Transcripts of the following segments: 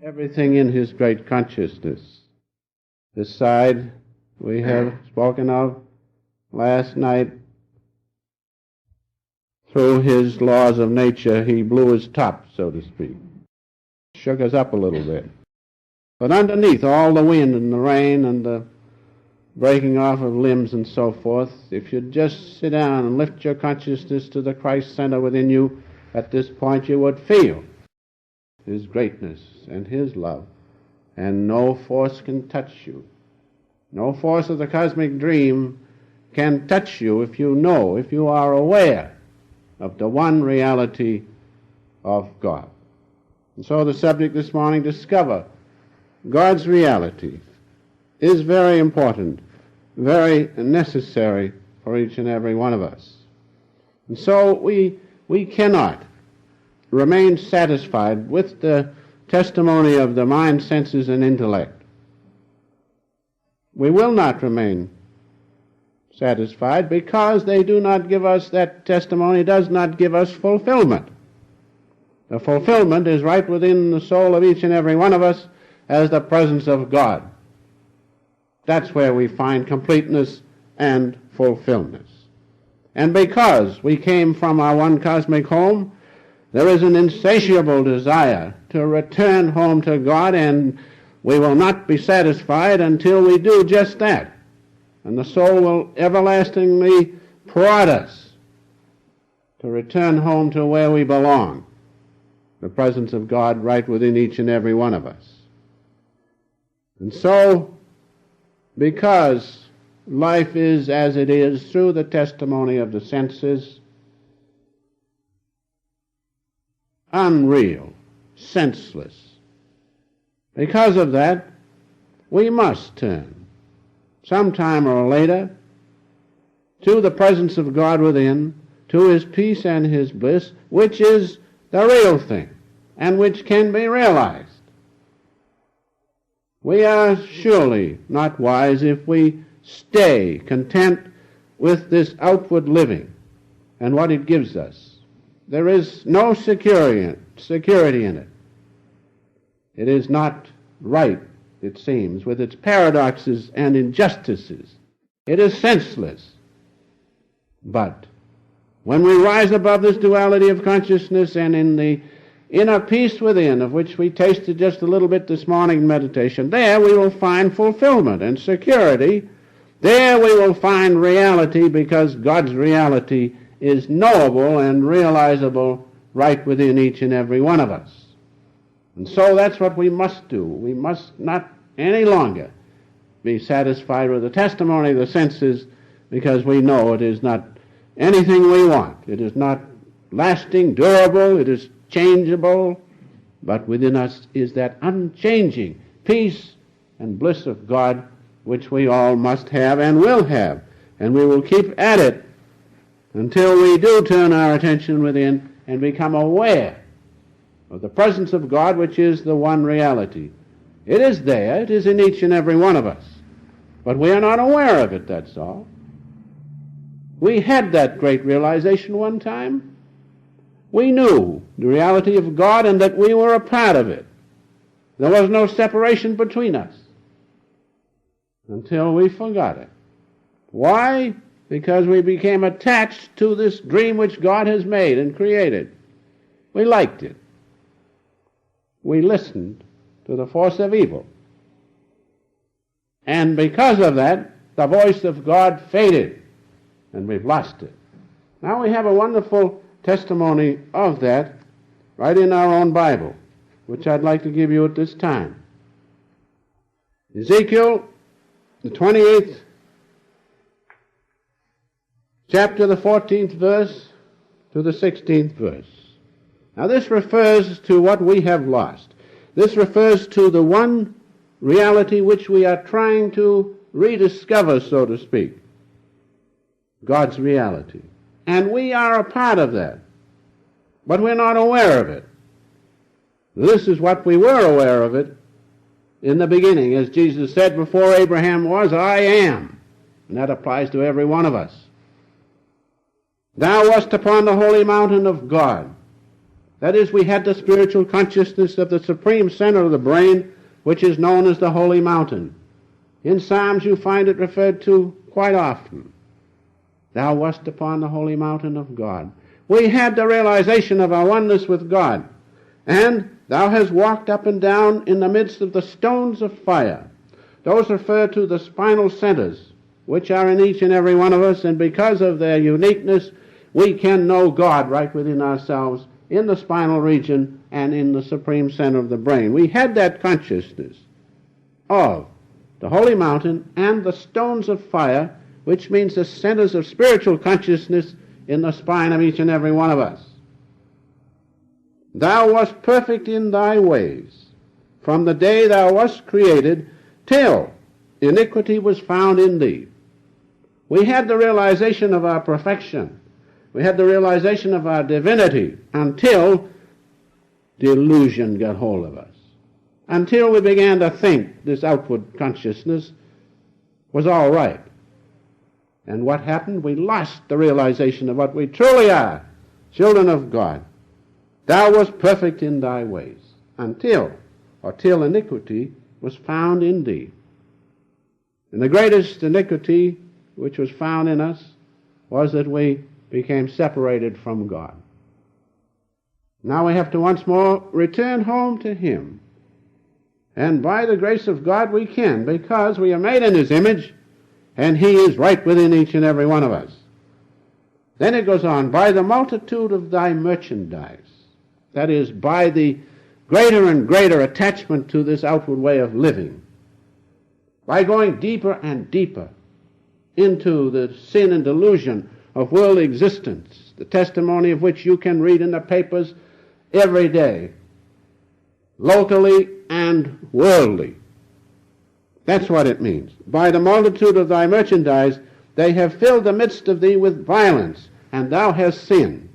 everything in his great consciousness. This side we have spoken of last night. Through his laws of nature, he blew his top, so to speak. Shook us up a little bit. But underneath all the wind and the rain and the breaking off of limbs and so forth, if you just sit down and lift your consciousness to the Christ center within you, at this point you would feel his greatness and his love, and no force can touch you. No force of the cosmic dream can touch you if you know, if you are aware of the one reality of God. And so the subject this morning, discover God's reality, is very important, very necessary for each and every one of us. And so we cannot remain satisfied with the testimony of the mind, senses, and intellect. We will not remain satisfied because they do not give us, that testimony does not give us fulfillment. The fulfillment is right within the soul of each and every one of us as the presence of God. That's where we find completeness and fulfillment. And because we came from our one cosmic home, there is an insatiable desire to return home to God, and we will not be satisfied until we do just that. And the soul will everlastingly prod us to return home to where we belong, the presence of God right within each and every one of us. And so, because life is as it is through the testimony of the senses, unreal, senseless, because of that, we must turn, sometime or later, to the presence of God within, to his peace and his bliss, which is the real thing, and which can be realized. We are surely not wise if we stay content with this outward living and what it gives us. There is no security in it. It is not right, it seems, with its paradoxes and injustices. It is senseless. But when we rise above this duality of consciousness and in the inner peace within, of which we tasted just a little bit this morning in meditation, there we will find fulfillment and security. There we will find reality, because God's reality is knowable and realizable right within each and every one of us. And so that's what we must do. We must not any longer be satisfied with the testimony of the senses, because we know it is not anything we want. It is not lasting, durable, it is changeable, but within us is that unchanging peace and bliss of God, which we all must have and will have, and we will keep at it until we do turn our attention within and become aware of the presence of God, which is the one reality. It is there, it is in each and every one of us, but we are not aware of it, that's all. We had that great realization one time. We knew the reality of God and that we were a part of it. There was no separation between us until we forgot it. Why? Because we became attached to this dream which God has made and created. We liked it. We listened to the force of evil. And because of that, the voice of God faded, and we've lost it. Now we have a wonderful testimony of that right in our own Bible, which I'd like to give you at this time. Ezekiel, the 28th chapter, the 14th verse to the 16th verse. Now this refers to what we have lost. This refers to the one reality which we are trying to rediscover, so to speak. God's reality. And we are a part of that. But we're not aware of it. This is what we were aware of it in the beginning. As Jesus said, before Abraham was, I am. And that applies to every one of us. Thou wast upon the holy mountain of God. That is, we had the spiritual consciousness of the supreme center of the brain, which is known as the holy mountain. In Psalms you find it referred to quite often. Thou wast upon the holy mountain of God. We had the realization of our oneness with God. And thou hast walked up and down in the midst of the stones of fire. Those refer to the spinal centers, which are in each and every one of us, and because of their uniqueness, we can know God right within ourselves in the spinal region and in the supreme center of the brain. We had that consciousness of the holy mountain and the stones of fire, which means the centers of spiritual consciousness in the spine of each and every one of us. Thou wast perfect in thy ways, from the day thou wast created till iniquity was found in thee. We had the realization of our perfection. We had the realization of our divinity until delusion got hold of us. Until we began to think this outward consciousness was all right. And what happened? We lost the realization of what we truly are, children of God. Thou wast perfect in thy ways, till iniquity was found in thee. And the greatest iniquity which was found in us was that we became separated from God. Now we have to once more return home to Him. And by the grace of God we can, because we are made in His image, and He is right within each and every one of us. Then it goes on, by the multitude of thy merchandise. That is, by the greater and greater attachment to this outward way of living. By going deeper and deeper into the sin and delusion of world existence, the testimony of which you can read in the papers every day, locally and worldly. That's what it means. By the multitude of thy merchandise, they have filled the midst of thee with violence, and thou hast sinned.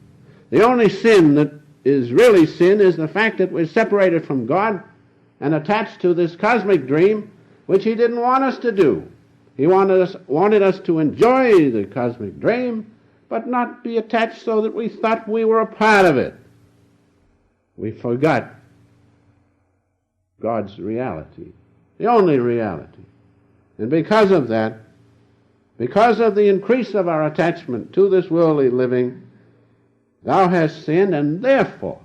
The only sin that is really sin is the fact that we're separated from God and attached to this cosmic dream, which He didn't want us to do. He wanted us to enjoy the cosmic dream, but not be attached so that we thought we were a part of it. We forgot God's reality, the only reality. And because of that, because of the increase of our attachment to this worldly living, thou hast sinned, and therefore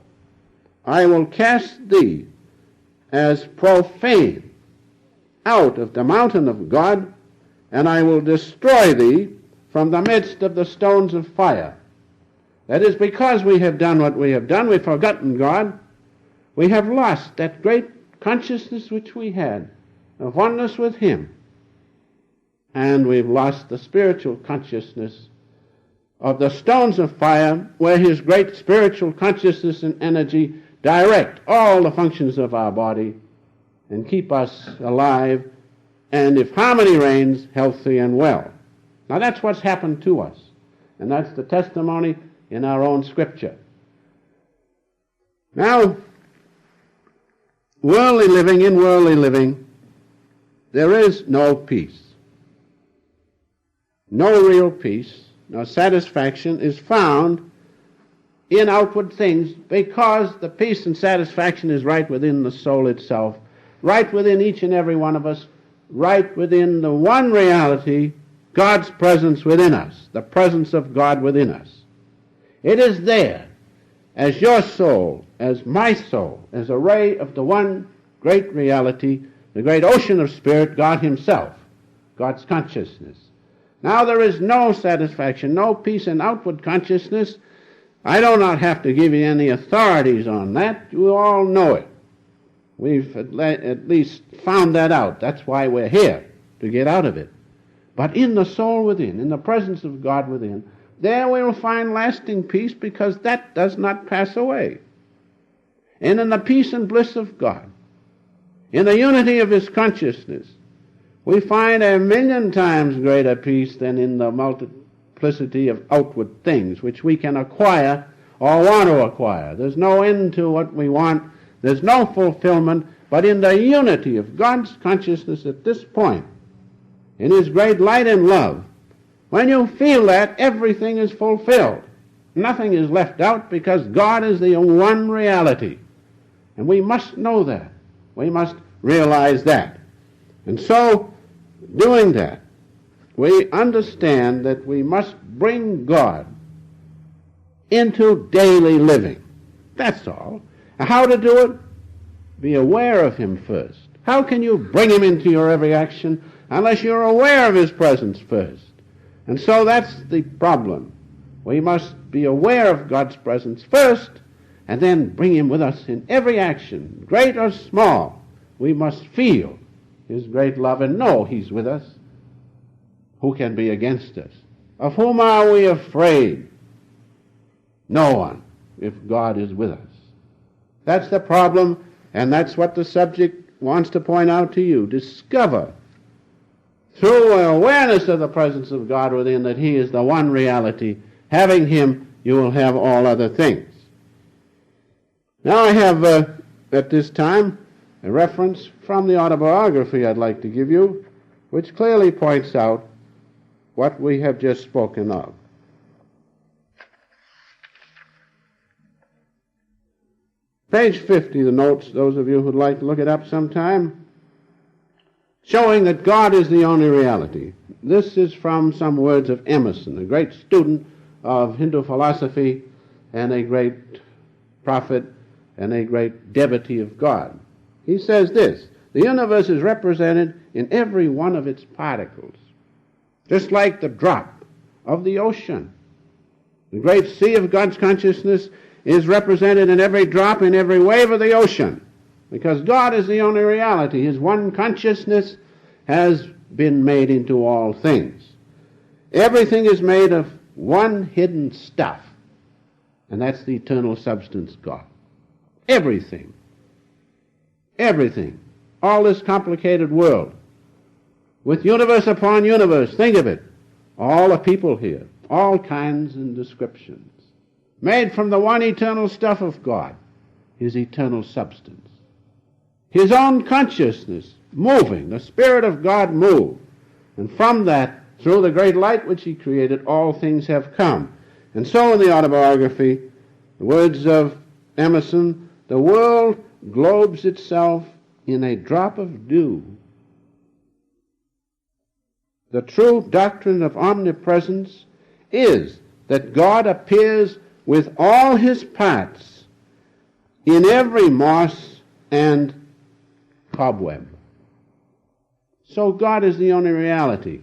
I will cast thee as profane out of the mountain of God, and I will destroy thee from the midst of the stones of fire. That is, because we have done what we have done, we've forgotten God, we have lost that great consciousness which we had of oneness with Him, and we've lost the spiritual consciousness of the stones of fire, where His great spiritual consciousness and energy direct all the functions of our body and keep us alive, and if harmony reigns, healthy and well. Now that's what's happened to us, and that's the testimony in our own Scripture. Now, in worldly living, there is no peace. No real peace, no satisfaction is found in outward things, because the peace and satisfaction is right within the soul itself, right within each and every one of us, right within the one reality, God's presence within us, the presence of God within us. It is there, as your soul, as my soul, as a ray of the one great reality, the great ocean of spirit, God Himself, God's consciousness. Now there is no satisfaction, no peace in outward consciousness. I do not have to give you any authorities on that. You all know it. We've at least found that out. That's why we're here, to get out of it. But in the soul within, in the presence of God within, there we will find lasting peace, because that does not pass away. And in the peace and bliss of God, in the unity of His consciousness, we find 1,000,000 times greater peace than in the multiplicity of outward things which we can acquire or want to acquire. There's no end to what we want. There's no fulfillment, but in the unity of God's consciousness at this point, in His great light and love, when you feel that, everything is fulfilled. Nothing is left out because God is the one reality. And we must know that. We must realize that. And so, doing that, we understand that we must bring God into daily living. That's all. How to do it? Be aware of him first. How can you bring him into your every action unless you're aware of his presence first? And so that's the problem. We must be aware of God's presence first and then bring him with us in every action, great or small. We must feel his great love and know he's with us. Who can be against us? Of whom are we afraid? No one, if God is with us. That's the problem, and that's what the subject wants to point out to you. Discover, through awareness of the presence of God within, that he is the one reality. Having him, you will have all other things. Now I have, at this time, a reference from the autobiography I'd like to give you, which clearly points out what we have just spoken of. Page 50, the notes, those of you who'd like to look it up sometime, showing that God is the only reality. This is from some words of Emerson, a great student of Hindu philosophy and a great prophet and a great devotee of God. He says this: the universe is represented in every one of its particles, just like the drop of the ocean. The great sea of God's consciousness is represented in every drop, in every wave of the ocean, because God is the only reality. His one consciousness has been made into all things. Everything is made of one hidden stuff, and that's the eternal substance, God. Everything. Everything. All this complicated world, with universe upon universe, think of it. All the people here, all kinds and descriptions, made from the one eternal stuff of God, his eternal substance. His own consciousness moving, the Spirit of God moved. And from that, through the great light which he created, all things have come. And so in the autobiography, the words of Emerson, the world globes itself in a drop of dew. The true doctrine of omnipresence is that God appears with all his parts in every moss and cobweb. So God is the only reality.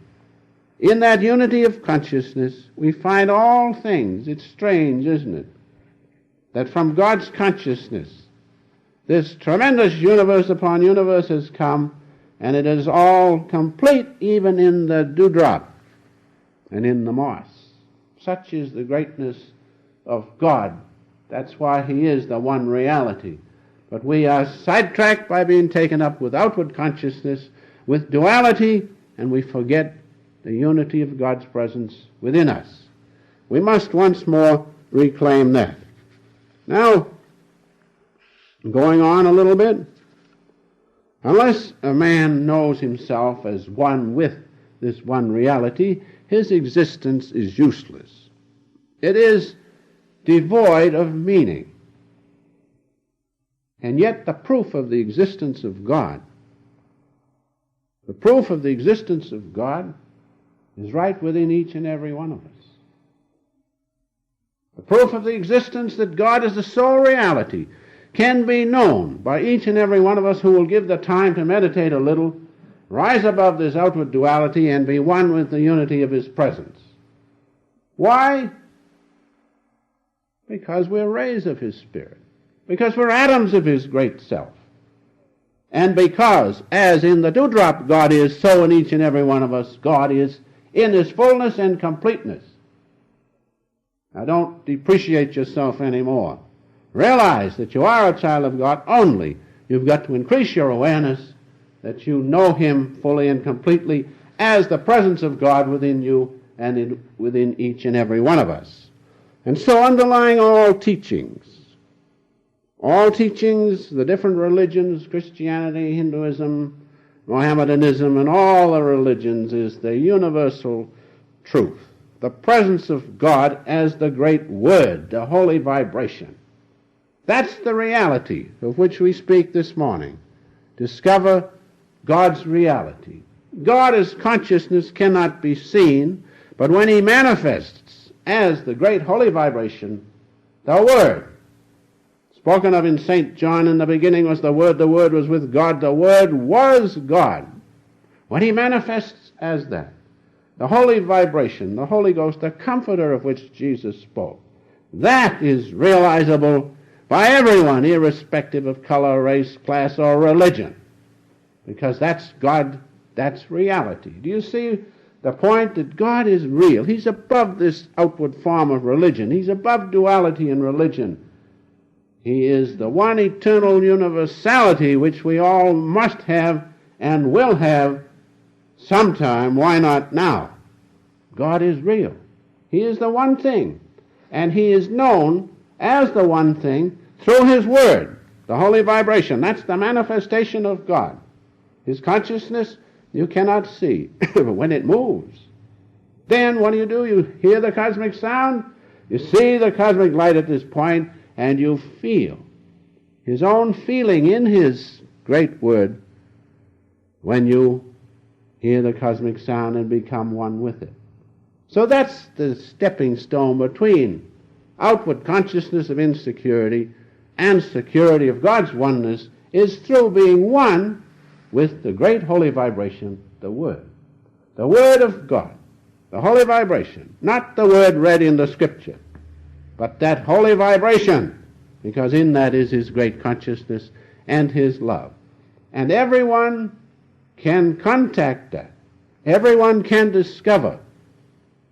In that unity of consciousness, we find all things. It's strange, isn't it, that from God's consciousness, this tremendous universe upon universe has come, and it is all complete even in the dewdrop and in the moss. Such is the greatness of God. That's why he is the one reality. But we are sidetracked by being taken up with outward consciousness, with duality, and we forget the unity of God's presence within us. We must once more reclaim that. Now, going on a little bit, unless a man knows himself as one with this one reality, his existence is useless. It is devoid of meaning. And yet the proof of the existence of God, the proof of the existence of God is right within each and every one of us. The proof of the existence that God is the sole reality can be known by each and every one of us who will give the time to meditate a little, rise above this outward duality, and be one with the unity of his presence. Why? Because we're rays of his Spirit. Because we're atoms of his great self. And because, as in the dewdrop God is, so in each and every one of us God is in his fullness and completeness. Now don't depreciate yourself anymore. Realize that you are a child of God, only you've got to increase your awareness that you know him fully and completely as the presence of God within you and within each and every one of us. And so underlying all teachings, the different religions, Christianity, Hinduism, Mohammedanism, and all the religions, is the universal truth the presence of God as the great Word, the holy vibration. That's the reality of which we speak this morning. Discover God's reality. God as consciousness cannot be seen, but when he manifests as the great holy vibration, the Word, spoken of in St. John, in the beginning was the Word was with God, the Word was God. When he manifests as that, the holy vibration, the Holy Ghost, the Comforter of which Jesus spoke, that is realizable by everyone, irrespective of color, race, class, or religion, because that's God, that's reality. Do you see the point that God is real? He's above this outward form of religion. He's above duality in religion. He is the one eternal universality which we all must have and will have sometime. Why not now? God is real. He is the one thing, and he is known as the one thing through his Word, the holy vibration. That's the manifestation of God. His consciousness you cannot see, but when it moves, then what do? You hear the cosmic sound, you see the cosmic light at this point, and you feel his own feeling in his great Word when you hear the cosmic sound and become one with it. So that's the stepping stone between outward consciousness of insecurity and security of God's oneness, is through being one with the great holy vibration, the Word. The Word of God, the holy vibration, not the Word read in the Scripture, but that holy vibration, because in that is his great consciousness and his love. And everyone can contact that. Everyone can discover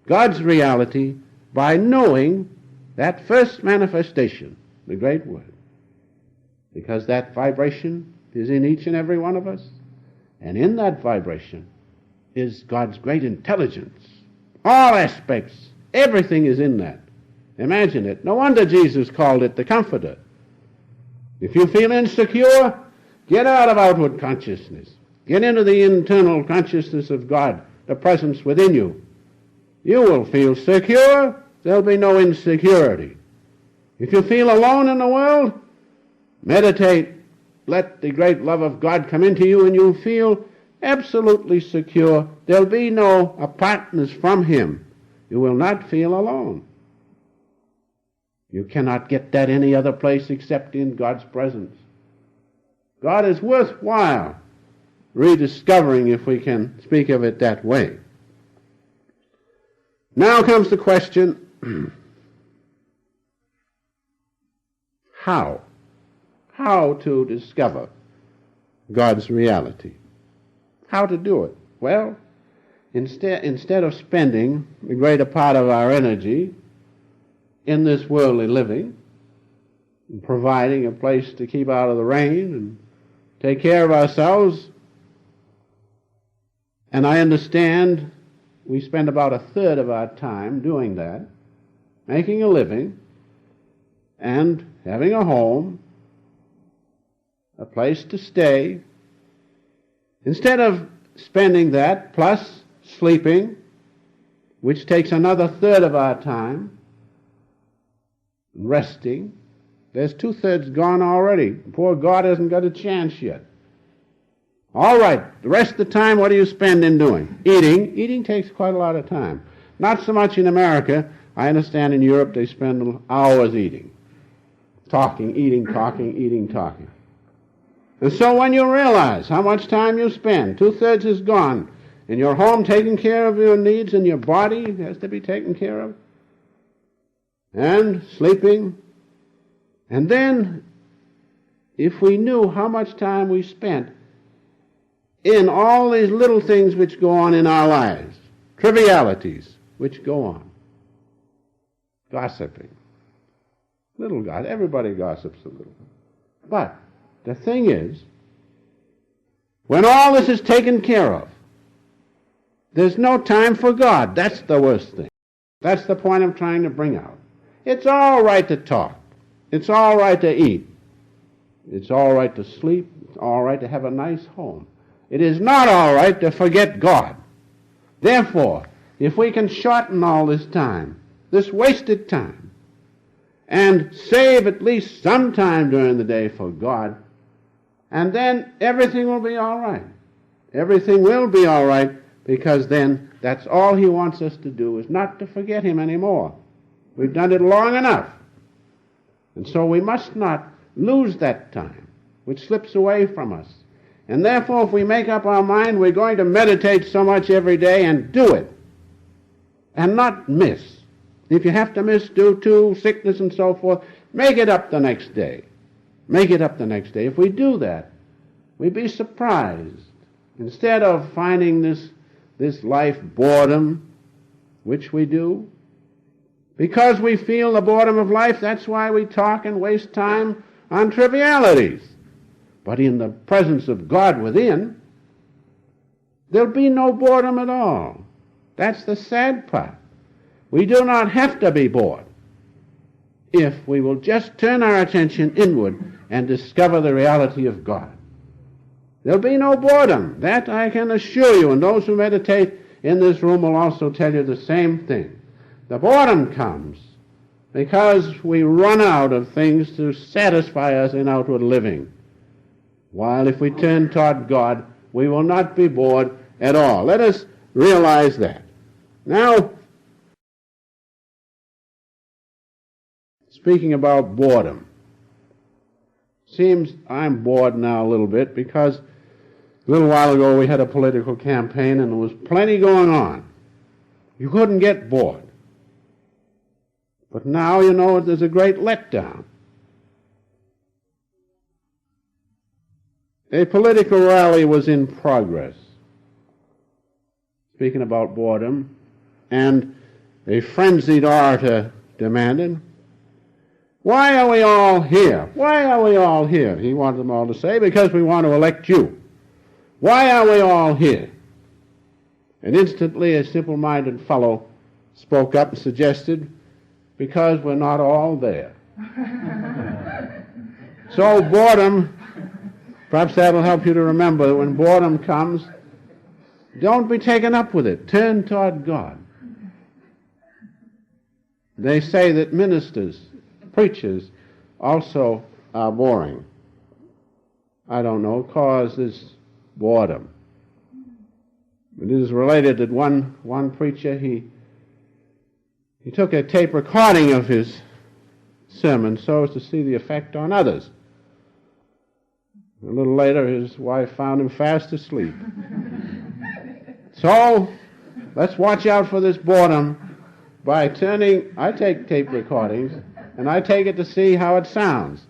God's reality by knowing that first manifestation, the great Word. Because that vibration is in each and every one of us. And in that vibration is God's great intelligence. All aspects, everything is in that. Imagine it. No wonder Jesus called it the Comforter. If you feel insecure, get out of outward consciousness. Get into the internal consciousness of God, the presence within you. You will feel secure. There'll be no insecurity. If you feel alone in the world, meditate. Let the great love of God come into you, and you'll feel absolutely secure. There'll be no apartness from him. You will not feel alone. You cannot get that any other place except in God's presence. God is worthwhile rediscovering, if we can speak of it that way. Now comes the question, how? How to discover God's reality? How to do it? Well, instead of spending the greater part of our energy in this worldly living, and providing a place to keep out of the rain and take care of ourselves, and I understand we spend about a third of our time doing that, making a living and having a home, a place to stay. Instead of spending that plus sleeping, which takes another third of our time, resting, there's 2/3 gone already. Poor God hasn't got a chance yet. All right, the rest of the time, what do you spend in doing? Eating. Eating takes quite a lot of time. Not so much in America. I understand in Europe they spend hours eating. Talking, eating, talking, eating, talking. And so when you realize how much time you spend, 2/3 is gone, in your home taking care of your needs, and your body has to be taken care of, and sleeping. And then, if we knew how much time we spent in all these little things which go on in our lives, trivialities which go on, gossiping, little gossip, everybody gossips a little. But the thing is, when all this is taken care of, there's no time for God. That's the worst thing. That's the point I'm trying to bring out. It's all right to talk. It's all right to eat. It's all right to sleep. It's all right to have a nice home. It is not all right to forget God. Therefore, if we can shorten all this time, this wasted time, and save at least some time during the day for God, and then everything will be all right. Everything will be all right, because then that's all he wants us to do, is not to forget him anymore. We've done it long enough. And so we must not lose that time, which slips away from us. And therefore, if we make up our mind we're going to meditate so much every day, and do it, and not miss. If you have to miss due to sickness and so forth, make it up the next day. Make it up the next day. If we do that, we'd be surprised. Instead of finding this life boredom, which we do, because we feel the boredom of life, that's why we talk and waste time on trivialities. But in the presence of God within, there'll be no boredom at all. That's the sad part. We do not have to be bored if we will just turn our attention inward and discover the reality of God. There'll be no boredom. That I can assure you, and those who meditate in this room will also tell you the same thing. The boredom comes because we run out of things to satisfy us in outward living. While if we turn toward God, we will not be bored at all. Let us realize that. Now, speaking about boredom, seems I'm bored now a little bit because a little while ago we had a political campaign and there was plenty going on. You couldn't get bored. But now, you know, there's a great letdown. A political rally was in progress, speaking about boredom, and a frenzied orator demanded, "Why are we all here? Why are we all here?" He wanted them all to say, "Because we want to elect you." Why are we all here? And instantly a simple-minded fellow spoke up and suggested, "Because we're not all there." So boredom, perhaps that'll help you to remember that when boredom comes, don't be taken up with it. Turn toward God. They say that ministers, preachers, also are boring. I don't know, causes boredom. It is related that one preacher, he took a tape recording of his sermon so as to see the effect on others. A little later, his wife found him fast asleep. So, let's watch out for this boredom by I take tape recordings, and I take it to see how it sounds.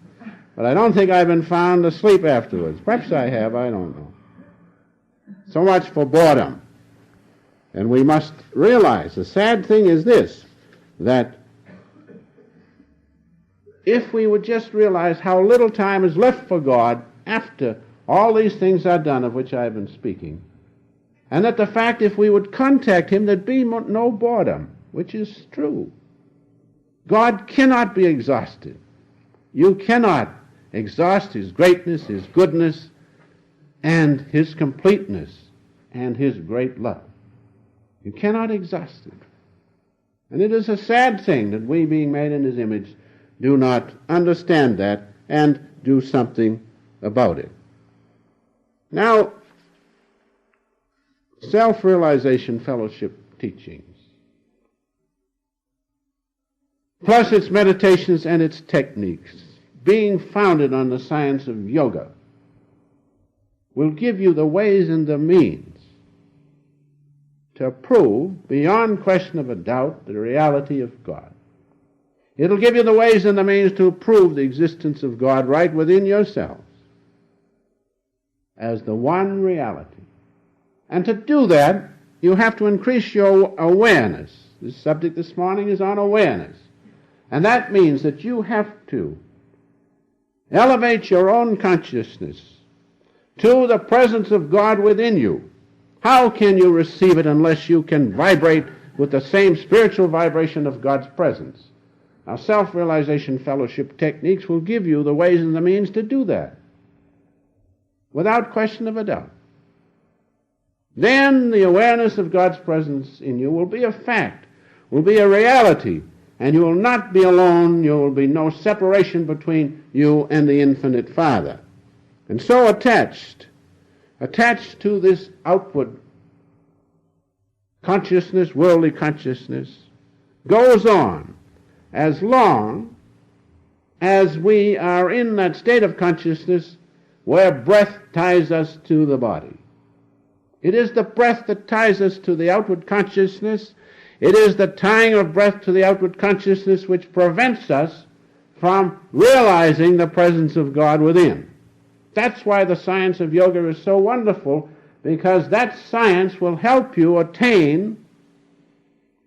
But I don't think I've been found asleep afterwards. Perhaps I have, I don't know. So much for boredom. And we must realize, the sad thing is this, that if we would just realize how little time is left for God after all these things are done of which I've been speaking, and that the fact if we would contact him there'd be no boredom, which is true. God cannot be exhausted. You cannot exhaust his greatness, his goodness, and his completeness, and his great love. You cannot exhaust it. And it is a sad thing that we, being made in his image, do not understand that and do something about it. Now, self-realization fellowship teachings, plus its meditations and its techniques, being founded on the science of yoga, will give you the ways and the means to prove, beyond question of a doubt, the reality of God. It'll give you the ways and the means to prove the existence of God right within yourselves as the one reality. And to do that, you have to increase your awareness. The subject this morning is on awareness. And that means that you have to elevate your own consciousness to the presence of God within you. How can you receive it unless you can vibrate with the same spiritual vibration of God's presence? Now, self-realization fellowship techniques will give you the ways and the means to do that, without question of a doubt. then the awareness of God's presence in you will be a fact, will be a reality, and you will not be alone. There will be no separation between you and the infinite Father. And so attached to this outward consciousness, worldly consciousness, goes on as long as we are in that state of consciousness where breath ties us to the body. It is the breath that ties us to the outward consciousness. It is the tying of breath to the outward consciousness which prevents us from realizing the presence of God within. That's why the science of yoga is so wonderful, because that science will help you attain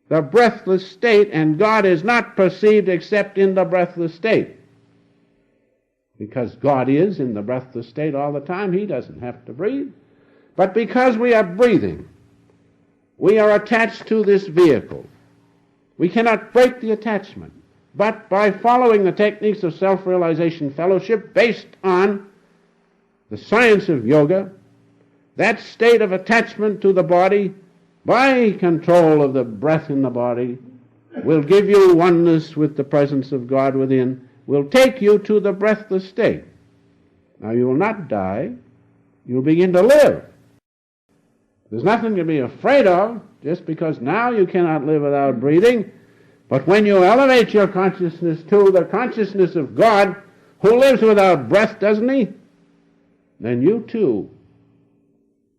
the breathless state, and God is not perceived except in the breathless state. Because God is in the breathless state all the time, he doesn't have to breathe. But because we are breathing, we are attached to this vehicle. We cannot break the attachment. But by following the techniques of self-realization fellowship based on the science of yoga, that state of attachment to the body, by control of the breath in the body, will give you oneness with the presence of God within, will take you to the breathless state. Now you will not die, you'll begin to live. There's nothing to be afraid of, just because now you cannot live without breathing. But when you elevate your consciousness to the consciousness of God, who lives without breath, doesn't he? Then you too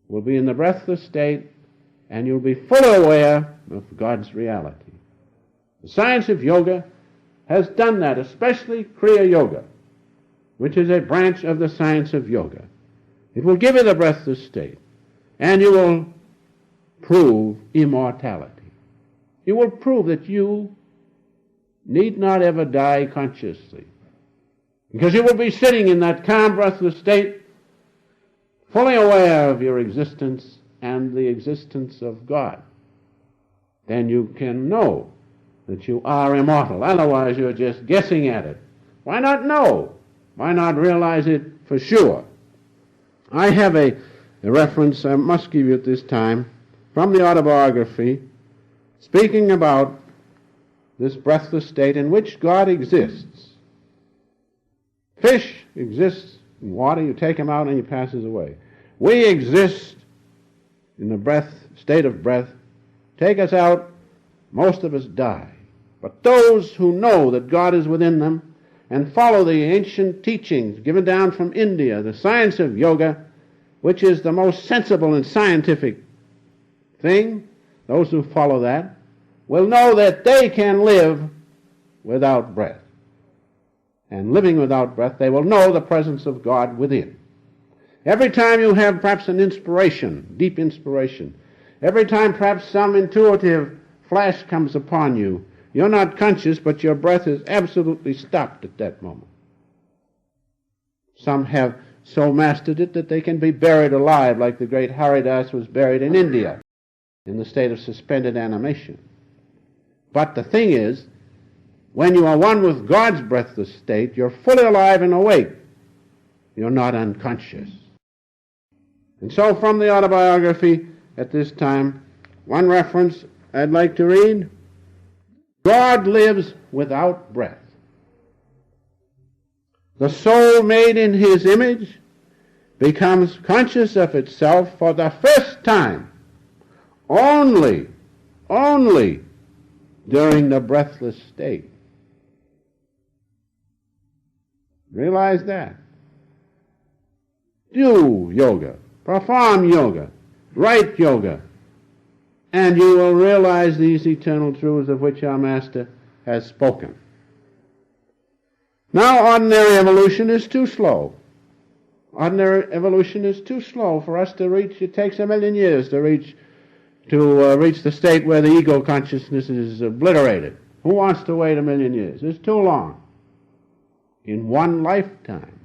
will be in the breathless state, and you'll be fully aware of God's reality. The science of yoga has done that, especially Kriya Yoga, which is a branch of the science of yoga. It will give you the breathless state, and you will prove immortality. You will prove that you need not ever die consciously, because you will be sitting in that calm, breathless state, fully aware of your existence and the existence of God. Then you can know that you are immortal. Otherwise, you're just guessing at it. Why not know? Why not realize it for sure? I have a reference I must give you at this time from the autobiography, speaking about this breathless state in which God exists. Fish exists in water, you take him out and he passes away. We exist in the state of breath. Take us out, most of us die. But those who know that God is within them and follow the ancient teachings given down from India, the science of yoga, which is the most sensible and scientific thing, those who follow that will know that they can live without breath. And living without breath, they will know the presence of God within. Every time you have perhaps an inspiration, deep inspiration, every time perhaps some intuitive flash comes upon you, you're not conscious, but your breath is absolutely stopped at that moment. Some have so mastered it that they can be buried alive, like the great Haridas was buried in India, in the state of suspended animation. But the thing is, when you are one with God's breathless state, you're fully alive and awake. You're not unconscious. And so from the autobiography at this time, one reference I'd like to read. God lives without breath. The soul made in his image becomes conscious of itself for the first time only during the breathless state. Realize that. Do yoga, perform yoga, write yoga, and you will realize these eternal truths of which our Master has spoken. Now, ordinary evolution is too slow. Ordinary evolution is too slow for us to reach. It takes 1,000,000 years to reach the state where the ego consciousness is obliterated. Who wants to wait 1,000,000 years? It's too long. In one lifetime,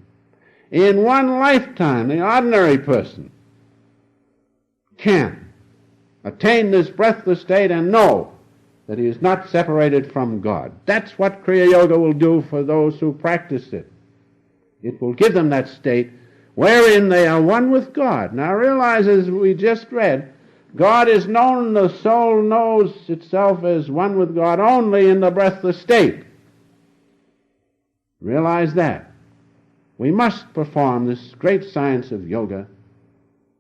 the ordinary person can attain this breathless state and know that he is not separated from God. That's what Kriya Yoga will do for those who practice it. It will give them that state wherein they are one with God. Now realize, as we just read, God is known, the soul knows itself as one with God only in the breathless state. Realize that. We must perform this great science of yoga,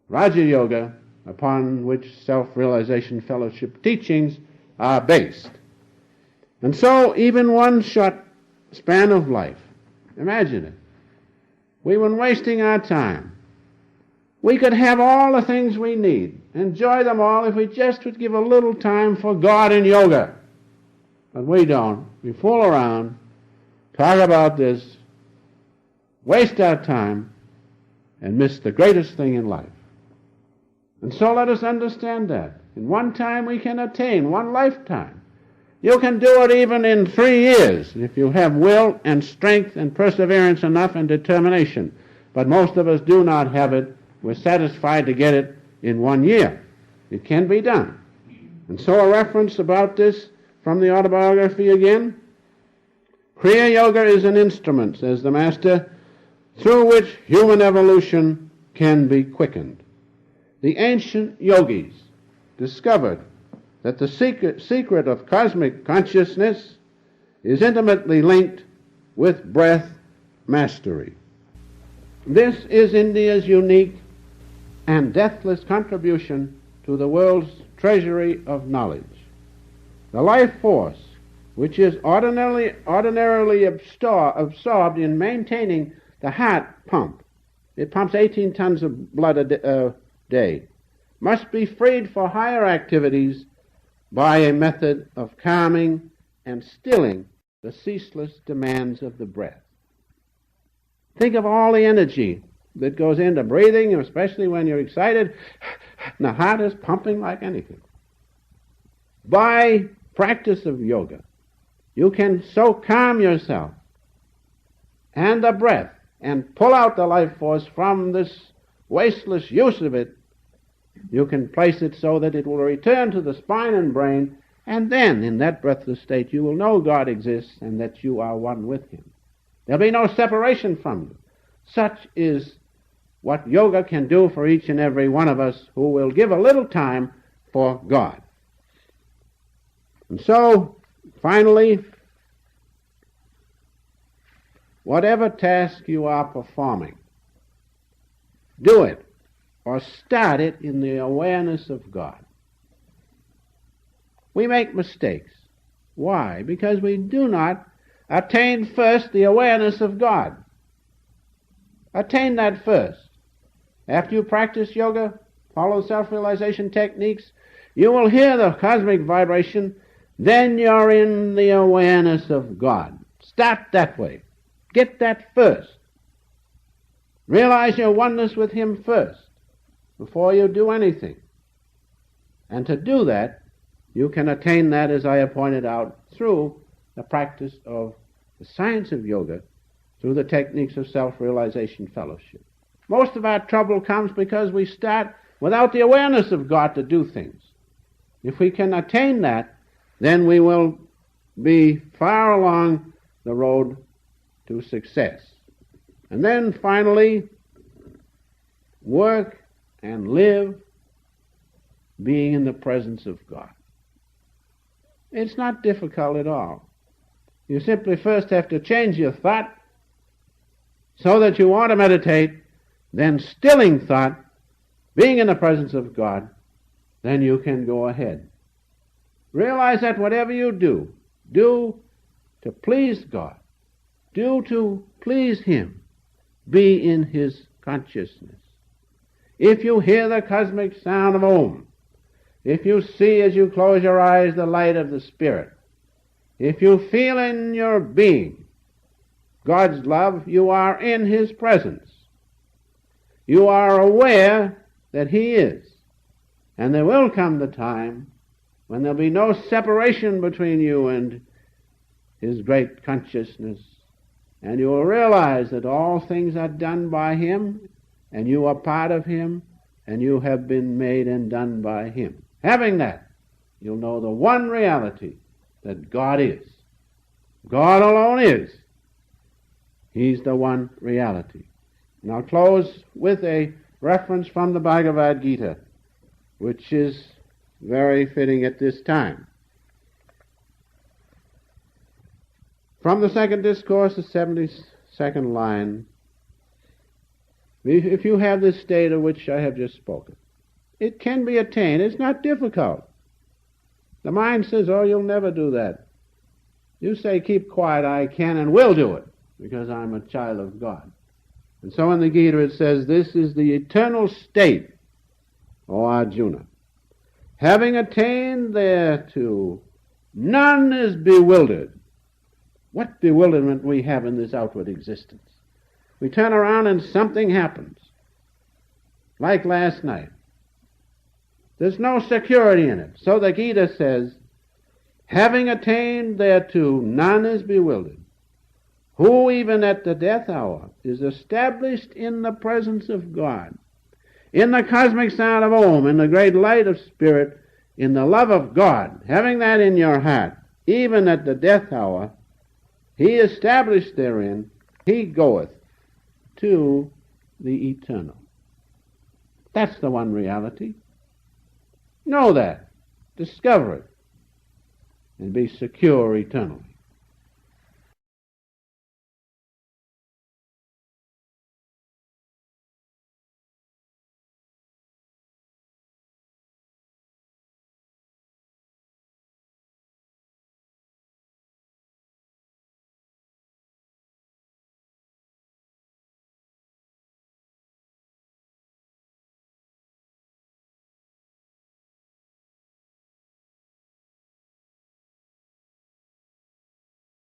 Raja Yoga, upon which Self-Realization Fellowship teachings are based. And so, even one short span of life, imagine it, we've been wasting our time. We could have all the things we need, enjoy them all, if we just would give a little time for God and yoga. But we don't. We fool around, talk about this, waste our time, and miss the greatest thing in life. And so let us understand that. In one time we can attain, one lifetime. You can do it even in 3 years if you have will and strength and perseverance enough and determination. But most of us do not have it. We're satisfied to get it in 1 year. It can be done. And so a reference about this from the autobiography again. Kriya Yoga is an instrument, says the Master, through which human evolution can be quickened. The ancient yogis discovered that the secret of cosmic consciousness is intimately linked with breath mastery. This is India's unique and deathless contribution to the world's treasury of knowledge. The life force, which is ordinarily absorbed in maintaining the heart pump, it pumps 18 tons of blood a day, must be freed for higher activities by a method of calming and stilling the ceaseless demands of the breath. Think of all the energy that goes into breathing, especially when you're excited, and the heart is pumping like anything. By practice of yoga, you can so calm yourself and the breath and pull out the life force from this wasteless use of it. You can place it so that it will return to the spine and brain, and then in that breathless state you will know God exists and that you are one with Him. There'll be no separation from you. Such is what yoga can do for each and every one of us who will give a little time for God. And so, finally, whatever task you are performing, do it or start it in the awareness of God. We make mistakes. Why? Because we do not attain first the awareness of God. Attain that first. After you practice yoga, follow self-realization techniques, you will hear the cosmic vibration, then you're in the awareness of God. Start that way. Get that first. Realize your oneness with Him first before you do anything. And to do that, you can attain that, as I have pointed out, through the practice of the science of yoga, through the techniques of self-realization fellowship. Most of our trouble comes because we start without the awareness of God to do things. If we can attain that, then we will be far along the road to success. And then finally, work and live being in the presence of God. It's not difficult at all. You simply first have to change your thought so that you want to meditate, then stilling thought, being in the presence of God, then you can go ahead. Realize that whatever you do, do to please God. Do to please Him. Be in His consciousness. If you hear the cosmic sound of Om, if you see as you close your eyes the light of the Spirit, if you feel in your being God's love, you are in His presence. You are aware that He is. And there will come the time when there'll be no separation between you and His great consciousness. And you will realize that all things are done by Him, and you are part of Him, and you have been made and done by Him. Having that, you'll know the one reality that God is. God alone is. He's the one reality. And I'll close with a reference from the Bhagavad Gita, which is very fitting at this time. From the second discourse, the 72nd line, if you have this state of which I have just spoken, it can be attained. It's not difficult. The mind says, oh, you'll never do that. You say, keep quiet, I can and will do it, because I'm a child of God. And so in the Gita it says, this is the eternal state, O Arjuna. Having attained thereto, none is bewildered. What bewilderment we have in this outward existence. We turn around and something happens. Like last night. There's no security in it. So the Gita says, having attained thereto, none is bewildered. Who even at the death hour is established in the presence of God, in the cosmic sound of Om, in the great light of Spirit, in the love of God, having that in your heart, even at the death hour, he established therein, he goeth to the eternal. That's the one reality. Know that. Discover it. And be secure eternally.